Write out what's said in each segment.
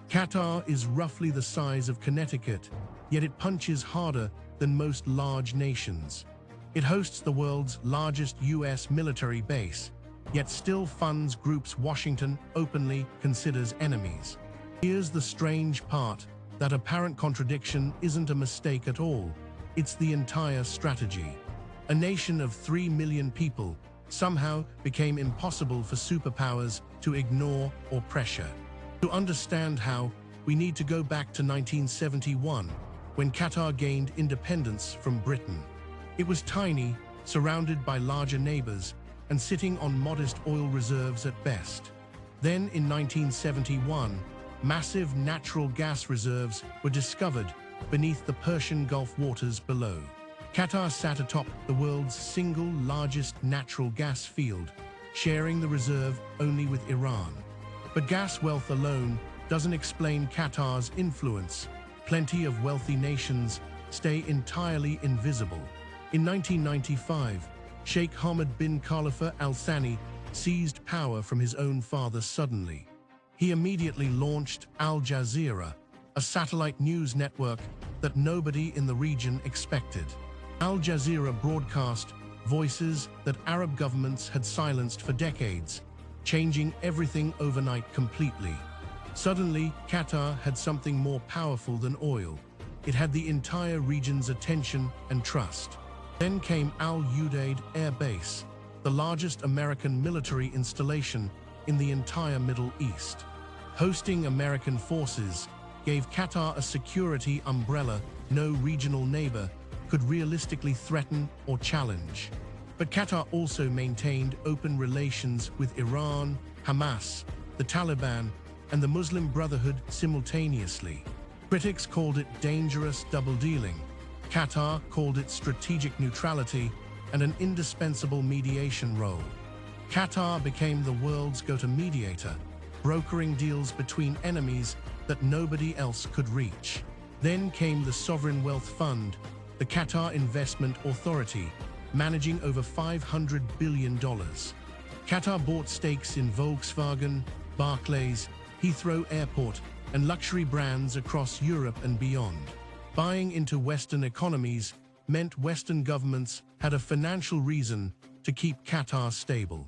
Qatar is roughly the size of Connecticut, yet it punches harder than most large nations. It hosts the world's largest US military base, yet still funds groups Washington openly considers enemies. Here's the strange part: that apparent contradiction isn't a mistake at all. It's the entire strategy. A nation of 3 million people somehow became impossible for superpowers to ignore or pressure. To understand how, we need to go back to 1971, when Qatar gained independence from Britain. It was tiny, surrounded by larger neighbors, and sitting on modest oil reserves at best. Then, in 1971, massive natural gas reserves were discovered beneath the Persian Gulf waters below. Qatar sat atop the world's single largest natural gas field, sharing the reserve only with Iran. But gas wealth alone doesn't explain Qatar's influence. Plenty of wealthy nations stay entirely invisible. In 1995, Sheikh Hamad bin Khalifa Al Thani seized power from his own father suddenly. He immediately launched Al Jazeera, a satellite news network that nobody in the region expected. Al Jazeera broadcast voices that Arab governments had silenced for decades, changing everything overnight completely. Suddenly, Qatar had something more powerful than oil. It had the entire region's attention and trust. Then came Al Udeid Air Base, the largest American military installation in the entire Middle East. Hosting American forces gave Qatar a security umbrella no regional neighbor could realistically threaten or challenge. But Qatar also maintained open relations with Iran, Hamas, the Taliban, and the Muslim Brotherhood simultaneously. Critics called it dangerous double-dealing. Qatar called it strategic neutrality and an indispensable mediation role. Qatar became the world's go-to mediator, brokering deals between enemies that nobody else could reach. Then came the Sovereign Wealth Fund, the Qatar Investment Authority, managing over $500 billion. Qatar bought stakes in Volkswagen, Barclays, Heathrow Airport, and luxury brands across Europe and beyond. Buying into Western economies meant Western governments had a financial reason to keep Qatar stable.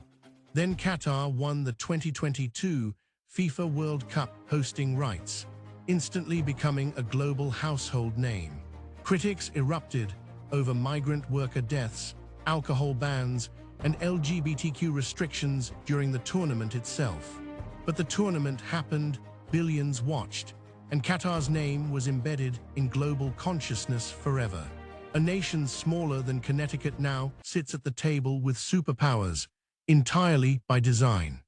Then Qatar won the 2022 FIFA World Cup hosting rights, instantly becoming a global household name. Critics erupted over migrant worker deaths, alcohol bans, and LGBTQ restrictions during the tournament itself. But the tournament happened, billions watched, and Qatar's name was embedded in global consciousness forever. A nation smaller than Connecticut now sits at the table with superpowers, entirely by design.